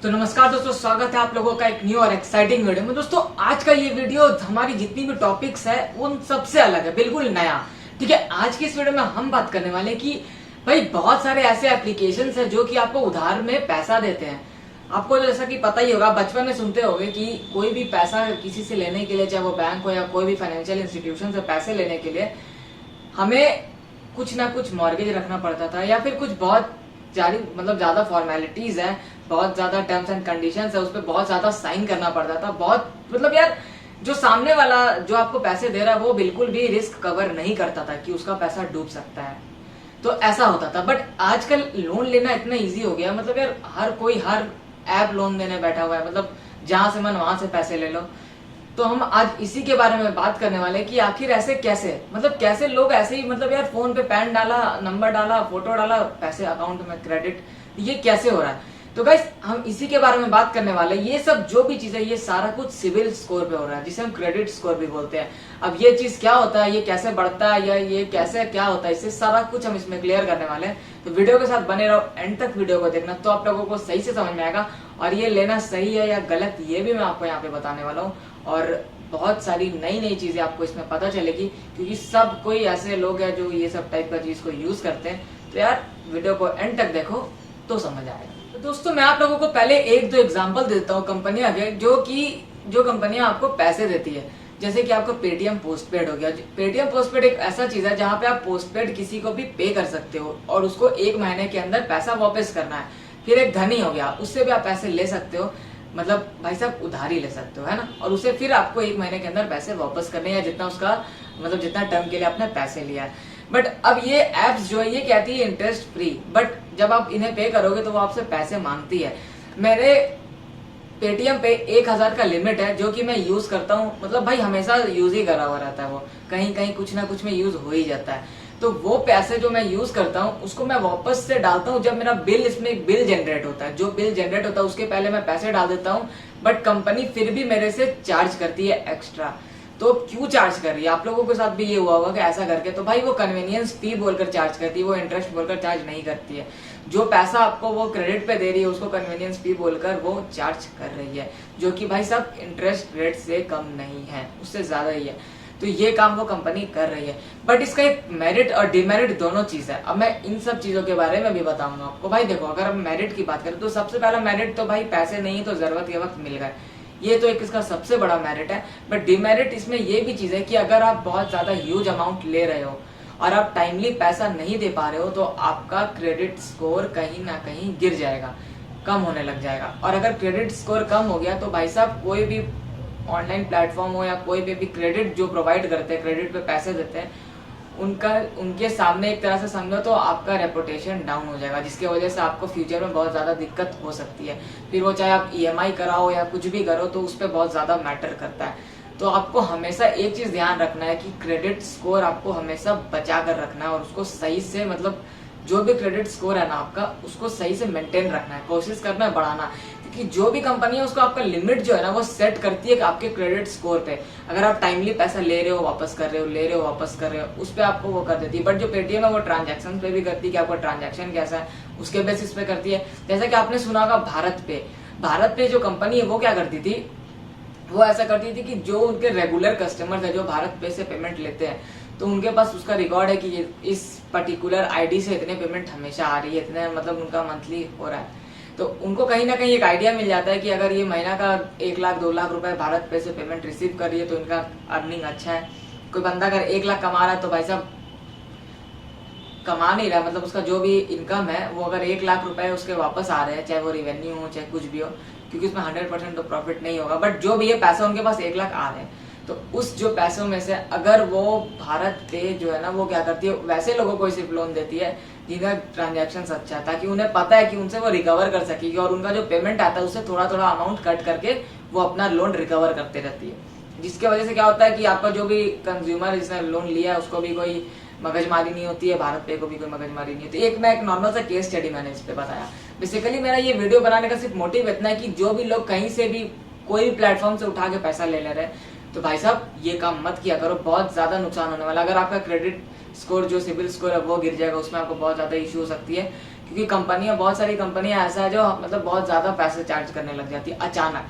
तो नमस्कार दोस्तों, स्वागत है आप लोगों का एक न्यू और एक्साइटिंग वीडियो में। दोस्तों आज का ये वीडियो हमारी जितनी भी टॉपिक्स है उन सबसे अलग है, बिल्कुल नया। ठीक है, आज की इस वीडियो में हम बात करने वाले कि भाई बहुत सारे ऐसे एप्लीकेशंस हैं जो कि आपको उधार में पैसा देते हैं। आपको जैसा कि पता ही होगा, बचपन में सुनते होंगे कि कोई भी पैसा किसी से लेने के लिए, चाहे वो बैंक हो या कोई भी फाइनेंशियल इंस्टीट्यूशन से पैसे लेने के लिए हमें कुछ ना कुछ मॉर्गेज रखना पड़ता था, या फिर कुछ बहुत ज्यादा फॉर्मेलिटीज है, बहुत ज्यादा टर्म्स एंड कंडीशंस है, उस पर बहुत ज्यादा साइन करना पड़ता था। बहुत यार, जो सामने वाला जो आपको पैसे दे रहा है वो बिल्कुल भी रिस्क कवर नहीं करता था कि उसका पैसा डूब सकता है। तो ऐसा होता था। बट आजकल लोन लेना इतना इजी हो गया, यार हर कोई हर ऐप लोन देने बैठा हुआ है, जहां से मन वहां से पैसे ले लो। तो हम आज इसी के बारे में बात करने वाले कि आखिर ऐसे कैसे, कैसे लोग ऐसे ही यार फोन पे पैन डाला, नंबर डाला, फोटो डाला, पैसे अकाउंट में क्रेडिट, ये कैसे हो रहा है। तो गाइस हम इसी के बारे में बात करने वाले। ये सब जो भी चीज है ये सारा कुछ सिविल स्कोर पे हो रहा है, जिसे हम क्रेडिट स्कोर भी बोलते हैं। अब ये चीज क्या होता है, ये कैसे बढ़ता है, या ये कैसे क्या होता है, इससे सारा कुछ हम इसमें क्लियर करने वाले हैं। तो वीडियो के साथ बने रहो, एंड तक वीडियो को देखना, तो आप लोगों को सही से समझ में आएगा। और ये लेना सही है या गलत, ये भी मैं आपको यहाँ पे बताने वाला हूँ। और बहुत सारी नई नई चीजें आपको इसमें पता चलेगी, क्योंकि सब कोई ऐसे लोग हैं जो ये सब टाइप का चीज को यूज करते हैं। तो यार वीडियो को एंड तक देखो तो समझ आएगा। तो दोस्तों मैं आप लोगों को पहले एक दो एग्जांपल देता हूँ कंपनियां के, जो कंपनियां आपको पैसे देती है। जैसे कि आपको पेटीएम पोस्टपेड हो गया। पेटीएम पोस्टपेड एक ऐसा चीज है जहाँ पे आप पोस्टपेड किसी को भी पे कर सकते हो और उसको 1 महीने के अंदर पैसा वापस करना है। फिर एक धनी हो गया, उससे भी आप पैसे ले सकते हो, भाई साहब उधारी ले सकते हो, है ना। और उसे फिर आपको 1 महीने के अंदर पैसे वापस करने हैं, जितना उसका जितना टर्म के लिए आपने पैसे लिया है। बट अब ये एप्स जो है ये कहती है इंटरेस्ट फ्री, बट जब आप इन्हें पे करोगे तो वो आपसे पैसे मांगती है। मेरे पेटीएम पे 1000 का लिमिट है, जो कि मैं यूज करता हूँ। भाई हमेशा यूज ही करा हुआ रहता है, वो कहीं कहीं कुछ ना कुछ में यूज हो ही जाता है। तो वो पैसे जो मैं यूज करता हूँ उसको मैं वापस से डालता हूँ जब मेरा बिल, इसमें एक बिल जनरेट होता है। जो बिल जनरेट होता है उसके पहले मैं पैसे डाल देता हूँ, बट कंपनी फिर भी मेरे से चार्ज करती है एक्स्ट्रा। तो क्यों चार्ज कर रही है, आप लोगों के साथ भी ये हुआ होगा कि ऐसा करके, तो भाई वो कन्वीनियंस फी बोलकर चार्ज करती है, वो इंटरेस्ट बोलकर चार्ज नहीं करती है। जो पैसा आपको वो क्रेडिट पे दे रही है उसको कन्वीनियंस फी बोलकर वो चार्ज कर रही है, जो कि भाई साहब इंटरेस्ट रेट से कम नहीं है, उससे ज्यादा ही है। तो ये काम वो कंपनी कर रही है। बट इसका एक मेरिट और डिमेरिट दोनों चीज है। अब मैं इन सब चीजों के बारे में भी बताऊंगा आपको। भाई देखो, अगर हम मेरिट की बात करें तो सबसे पहला मेरिट तो भाई पैसे नहीं तो जरूरत के वक्त मिल गए, ये तो एक इसका सबसे बड़ा मेरिट है। बट डिमेरिट इसमें ये भी चीज है कि अगर आप बहुत ज्यादा ह्यूज अमाउंट ले रहे हो और आप टाइमली पैसा नहीं दे पा रहे हो तो आपका क्रेडिट स्कोर कहीं ना कहीं गिर जाएगा, कम होने लग जाएगा। और अगर क्रेडिट स्कोर कम हो गया तो भाई साहब कोई भी ऑनलाइन प्लेटफॉर्म हो या कोई भी क्रेडिट जो प्रोवाइड करते हैं, क्रेडिट पे पैसे देते हैं, उनके सामने एक तरह से समझो तो आपका रेपुटेशन डाउन हो जाएगा, जिसकी वजह से आपको फ्यूचर में बहुत ज्यादा दिक्कत हो सकती है। फिर वो चाहे आप ईएमआई कराओ या कुछ भी करो तो उस पर बहुत ज्यादा मैटर करता है। तो आपको हमेशा एक चीज ध्यान रखना है कि क्रेडिट स्कोर आपको हमेशा बचा कर रखना है, और उसको सही से जो भी क्रेडिट स्कोर है ना आपका, उसको सही से मेंटेन रखना है, कोशिश करना है बढ़ाना। क्योंकि जो भी कंपनी है उसको आपका लिमिट जो है ना वो सेट करती है कि आपके क्रेडिट स्कोर पे अगर आप टाइमली पैसा ले रहे हो वापस कर रहे हो, ले रहे हो वापस कर रहे हो, उस पर आपको वो कर देती है। बट जो पेटीएम है वो ट्रांजैक्शन पे भी करती है कि आपका ट्रांजैक्शन कैसा है उसके बेसिस पे करती है। जैसा कि आपने सुना होगा भारत पे जो कंपनी है वो क्या करती थी, वो ऐसा करती थी कि जो उनके रेगुलर कस्टमर्स है जो भारत पे से पेमेंट लेते हैं, तो उनके पास उसका रिकॉर्ड है कि इस पर्टिकुलर आईडी से इतने पेमेंट हमेशा आ रही है, इतने उनका मंथली हो रहा है। तो उनको कहीं ना कहीं एक आइडिया मिल जाता है कि अगर ये महीना का 1 लाख 2 लाख रुपए भारत पे से पेमेंट रिसीव कर रही है तो इनका अर्निंग अच्छा है। कोई बंदा अगर 1 लाख कमा रहा है तो भाई साहब कमा नहीं रहा, उसका जो भी इनकम है वो अगर 1 लाख रुपए उसके वापस आ रहे हैं, चाहे वो रेवेन्यू हो चाहे कुछ भी हो, क्योंकि उसमें 100% तो प्रॉफिट नहीं होगा। बट जो भी ये पैसा उनके पास 1 लाख आ रहे हैं, तो उस जो पैसों में से अगर वो भारत पे जो है ना वो क्या करती है, वैसे लोगों को सिर्फ लोन देती है जिनका ट्रांजैक्शन अच्छा है, ताकि उन्हें पता है कि उनसे वो रिकवर कर सकेगी, और उनका जो पेमेंट आता है उससे थोड़ा थोड़ा अमाउंट कट करके वो अपना लोन रिकवर करते रहती है। जिसकी वजह से क्या होता है कि आपका जो भी कंज्यूमर जिसने लोन लिया है उसको भी कोई मगजमारी नहीं होती है, भारत पे को भी कोई मगजमारी नहीं होती। एक नॉर्मल सा केस स्टडी मैंने इस पे बताया। बेसिकली मेरा ये वीडियो बनाने का सिर्फ मोटिव इतना है कि जो भी लोग कहीं से भी कोई भी प्लेटफॉर्म से उठा के पैसा ले रहे हैं, तो भाई साहब ये काम मत किया करो, बहुत ज्यादा नुकसान होने वाला। अगर आपका क्रेडिट स्कोर जो सिविल स्कोर है वो गिर जाएगा, उसमें आपको बहुत ज्यादा इश्यू हो सकती है। क्योंकि कंपनियां, बहुत सारी कंपनियां ऐसा है जो मतलब बहुत ज्यादा पैसे चार्ज करने लग जाती है अचानक,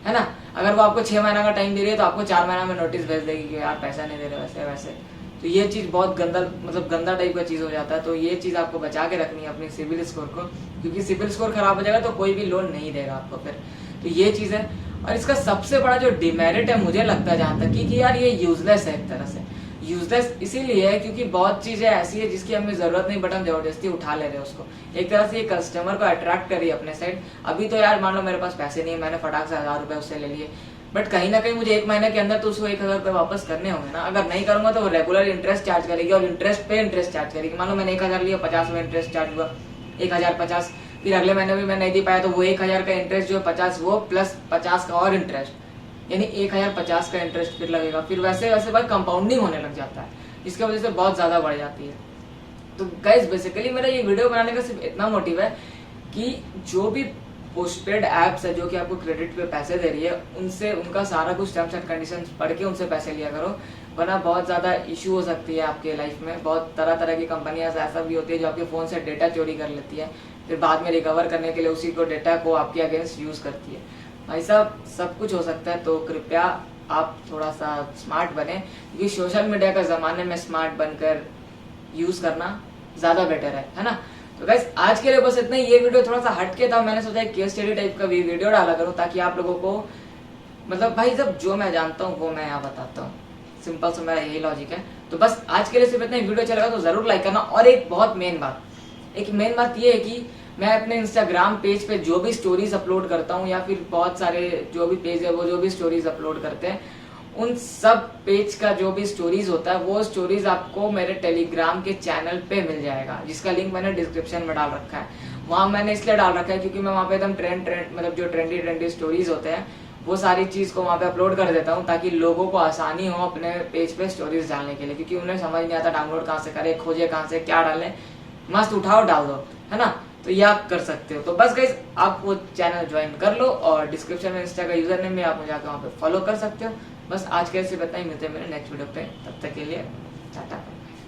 है ना। अगर वो आपको 6 महीना का टाइम दे रही है तो आपको 4 महीना में नोटिस भेज देगी कि यार पैसा नहीं दे रहे वैसे वैसे। तो ये चीज बहुत गंदा, मतलब गंदा टाइप का चीज हो जाता है। तो ये चीज आपको बचा के रखनी है अपनी सिविल स्कोर को, क्योंकि सिविल स्कोर खराब हो जाएगा तो कोई भी लोन नहीं देगा आपको फिर। तो ये चीज है। और इसका सबसे बड़ा जो डिमेरिट है मुझे लगता है जहां तक कि यार ये यूजलेस है एक तरह से। यूजलेस इसीलिए है क्योंकि बहुत चीजें ऐसी है जिसकी हमें जरूरत नहीं, बट हम जबरदस्ती उठा ले रहे हैं उसको। एक तरह से ये कस्टमर को अट्रैक्ट करिए अपने साइड। अभी तो यार मान लो मेरे पास पैसे नहीं है, मैंने फटाक से 1000 रुपए उससे ले लिए, बट कहीं ना कहीं मुझे 1 महीने के अंदर तो उसको 1000 रुपए वापस करने होंगे ना। अगर नहीं करूंगा तो वो रेगुलर इंटरेस्ट चार्ज करेगी और इंटरेस्ट पे इंटरेस्ट चार्ज करेगी। मान लो मैंने 1000 लिया, 50 में इंटरेस्ट चार्ज हुआ 1050, फिर अगले महीने भी मैं नहीं दे पाया तो वो 1000 का इंटरेस्ट जो है 50 वो प्लस 50 का और इंटरेस्ट, यानी 1050 का इंटरेस्ट फिर लगेगा। फिर वैसे वैसे भाई कंपाउंडिंग होने लग जाता है, इसकी वजह से बहुत ज्यादा बढ़ जाती है। तो गाइस बेसिकली मेरा ये वीडियो बनाने का सिर्फ इतना मोटिव है कि जो भी पोस्टपेड एप्स है जो कि आपको क्रेडिट पे पैसे दे रही है, उनसे उनका सारा कुछ टर्म्स एंड कंडीशंस पढ़ के उनसे पैसे लिया करो, वरना बहुत ज्यादा इशू हो सकती है आपके लाइफ में। बहुत तरह तरह की कंपनियां ऐसा भी होती है जो आपके फोन से डेटा चोरी कर लेती है, फिर बाद में रिकवर करने के लिए उसी को डेटा को आपके अगेंस्ट यूज करती है। भाई साहब सब कुछ हो सकता है, तो कृपया आप थोड़ा सा स्मार्ट बने, क्योंकि सोशल मीडिया का जमाने में स्मार्ट बनकर यूज करना ज्यादा बेटर है ना। तो गाइस आज के लिए बस इतना ही। ये वीडियो थोड़ा सा हटके था, मैंने सोचा केस स्टडी टाइप का वीडियो डाला करूं ताकि आप लोगों को मतलब भाई सब जो मैं जानता हूँ वो मैं यहाँ बताता हूँ। सिंपल सा मेरा यही लॉजिक है। तो बस आज के लिए सिर्फ इतना ही। वीडियो अच्छा लगा तो जरूर लाइक करना। और एक बहुत मेन बात ये है कि मैं अपने इंस्टाग्राम पेज पे जो भी स्टोरीज अपलोड करता हूँ, या फिर बहुत सारे जो भी पेज है वो जो भी स्टोरीज अपलोड करते हैं, उन सब पेज का जो भी स्टोरीज होता है वो स्टोरीज आपको मेरे टेलीग्राम के चैनल पे मिल जाएगा, जिसका लिंक मैंने डिस्क्रिप्शन में डाल रखा है। वहां मैंने इसलिए डाल रखा है क्योंकि मैं वहां पे एकदम ट्रेंड मतलब जो ट्रेंडी स्टोरीज होते हैं वो सारी चीज को वहां पे अपलोड कर देता हूँ, ताकि लोगों को आसानी हो अपने पेज पे स्टोरीज डालने के लिए, क्योंकि उन्हें समझ नहीं आता डाउनलोड कहाँ से करे, खोजे कहाँ से, क्या डाले। मस्त उठाओ डाल दो, है ना। तो ये आप कर सकते हो। तो बस गाइस आप वो चैनल ज्वाइन कर लो और डिस्क्रिप्शन में इंस्टा का यूजर नेम है, आप मुझे आकर वहाँ पे फॉलो कर सकते हो। बस आज के सिर्फ इतना ही। मिलते हैं मेरे नेक्स्ट वीडियो पे, तब तक के लिए टाटा।